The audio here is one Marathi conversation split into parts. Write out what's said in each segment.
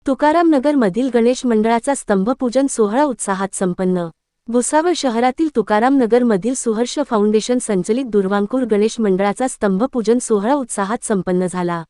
तुकारामनगर मधील गणेश मंडळाचा स्तंभपूजन सोहळा उत्साहात संपन्न। भुसावळ शहरातील तुकारामनगर मधील सुहर्ष फाउंडेशन संचलित दुर्वांकूर गणेश मंडळाचा स्तंभपूजन सोहळा उत्साहात संपन्न झाला।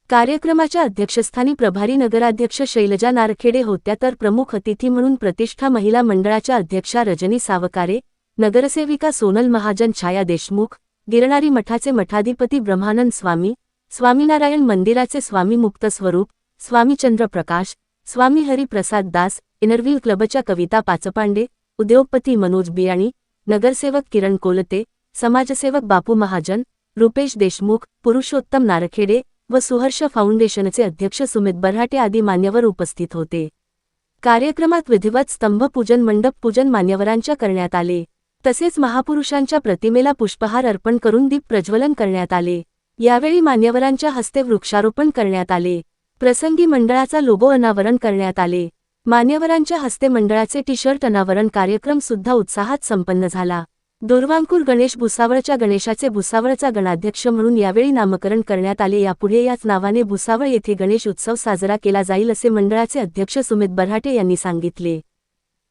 कार्यक्रमाच्या अध्यक्षस्थानी प्रभारी नगराध्यक्ष शैलजा नारखेडे होत्या, तर प्रमुख अतिथी म्हणून प्रतिष्ठा महिला मंडळाच्या अध्यक्षा रजनी सावकारे, नगरसेविका सोनल महाजन, छाया देशमुख, गिरणारी मठाचे मठाधिपती ब्रह्मानंद स्वामी, स्वामीनारायण मंदिराचे स्वामी मुक्त स्वरूप, स्वामी चंद्रप्रकाश, स्वामी हरिप्रसाद दास, इनरव्हील क्लबच्या कविता पाचपांडे, उद्योगपती मनोज बियाणी, नगरसेवक किरण कोलते, समाजसेवक बापू महाजन, रुपेश देशमुख, पुरुषोत्तम नारखेडे व सुहर्ष फाउंडेशनचे अध्यक्ष सुमित बऱ्हाटे आदी मान्यवर उपस्थित होते। कार्यक्रमात विधिवत स्तंभपूजन, मंडप पूजन मान्यवरांच्या करण्यात आले। तसेच महापुरुषांच्या प्रतिमेला पुष्पहार अर्पण करून दीप प्रज्वलन करण्यात आले। यावेळी मान्यवरांच्या हस्ते वृक्षारोपण करण्यात आले। प्रसंगी मंडळाचा लोगो अनावरण करण्यात आले। मान्यवरांच्या हस्ते मंडळाचे टी-शर्ट अनावरण कार्यक्रम सुद्धा उत्साहात संपन्न झाला। दुर्वांकूर गणेश भुसावळच्या गणेशाचे भुसावळचा गणाध्यक्ष म्हणून यावेळी नामकरण करण्यात आले। यापुढे याच नावाने भुसावळ येथे गणेश उत्सव साजरा केला जाईल असे मंडळाचे अध्यक्ष सुमित बऱ्हाटे यांनी सांगितले।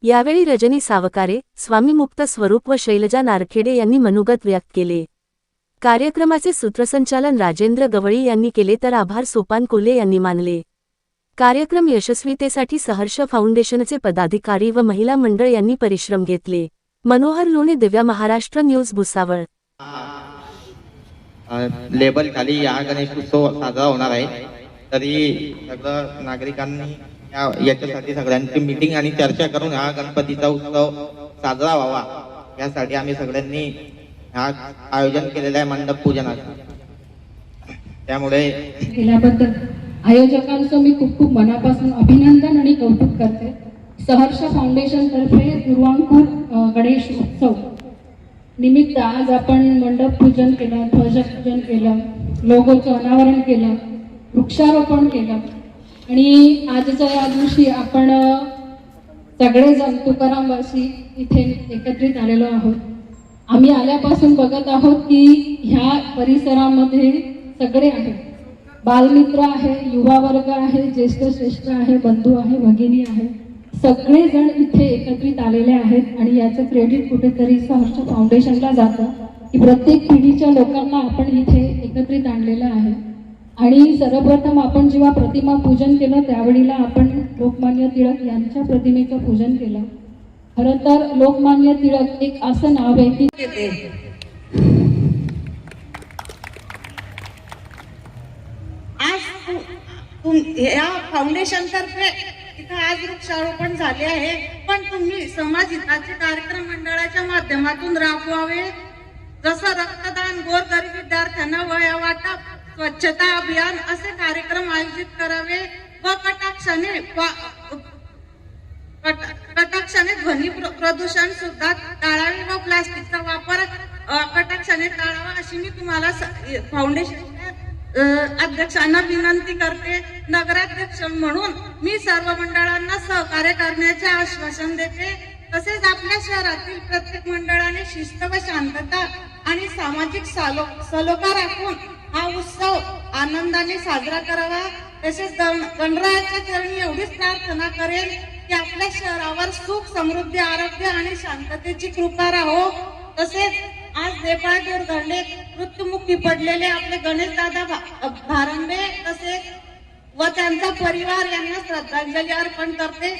यावेळी रजनी सावकारे, स्वामी मुक्त स्वरूप व शैलजा नारखेडे यांनी मनोगत व्यक्त केले। कार्यक्रमाचे सूत्रसंचालन राजेंद्र गवळी यांनी केले, तर आभार सोपान कोल्हे यांनी मानले। कार्यक्रम यशस्वीतेसाठी सहर्ष फाउंडेशनचे पदाधिकारी व महिला मंडळ यांनी परिश्रम घेतले। मनोहर लोणे, दिव्या महाराष्ट्र न्यूज, भुसावळ। लेबल खाली हा गणेश उत्सव साजरा होणार आहे, तरी सगळं नागरिकांनी याच्यासाठी सगळ्यांची मीटिंग आणि चर्चा करून हा गणपतीचा उत्सव साजरा व्हावा यासाठी आम्ही सगळ्यांनी हा आयोजन केलेलं आहे मंडप पूजनाचं। त्यामुळे केल्याबद्दल आयोजकांचं मी खूप खूप मनापासून अभिनंदन आणि कौतुक करते। सहर्ष फाउंडेशन तर्फे दुर्वांकूर गणेश उत्सव निमित्त आज आपण मंडप पूजन केलं, ध्वजपूजन केलं, लोगोचं अनावरण केलं, वृक्षारोपण केलं आणि आजच्या या दिवशी आपण सगळेजण तुकारामवासी इथे एकत्रित आलेलो आहोत। आम्ही आल्यापासून बघत आहोत की ह्या परिसरामध्ये सगळे आहेत, बालमित्र आहे, युवा वर्ग आहे, ज्येष्ठ श्रेष्ठ आहे, बंधू आहे, भगिनी आहे, सगळेजण इथे एकत्रित आलेले आहेत आणि याचं क्रेडिट कुठेतरी सहर्ष फाउंडेशनला जातं की प्रत्येक पिढीच्या लोकांना आपण इथे एकत्रित आणलेलं आहे। आणि सर्वप्रथम आपण जेव्हा प्रतिमा पूजन केलं त्यावेळेला आपण लोकमान्य टिळक यांच्या प्रतिमेचं पूजन केलं। खरं तर लोकमान्य टिळक एक असं नाव आहे की या फाउंडेशन तर्फे इथं आज वृक्षारोपण झाले आहे, पण तुम्ही समाज हिताचे कार्यक्रम मंडळाच्या माध्यमातून राबवावे, जसं रक्तदान, गोरगरीब विद्यार्थ्यांना वह्या वाटप, स्वच्छता अभियान असे कार्यक्रम आयोजित करावे व कटाक्षाने ध्वनी प्रदूषण सुद्धा टाळावे व प्लास्टिकचा वापर कटाक्षाने टाळावा अशी मी तुम्हाला फाउंडेशन अध्यक्षांना विनंती करते। नगराध्यक्ष म्हणून मी सर्व मंडळांना सहकार्य करण्याचे आश्वासन देते। तसेच आपल्या शहरातील प्रत्येक मंडळाने शिस्त व शांतता आणि सामाजिक सलोखा राखून हा उत्सव आनंदाने साजरा करावा। तसेच गणरायाच्या चरणी एवढीच प्रार्थना करेल की आपल्या शहरावर सुख, समृद्धी, आरोग्य आणि शांततेची कृपा राहो। तसेच आज नेपाळ घडले मृत्युमुखी पडलेले आपले गणेश दादा भारंबे तसेच व त्यांचा परिवार यांना श्रद्धांजली अर्पण करते।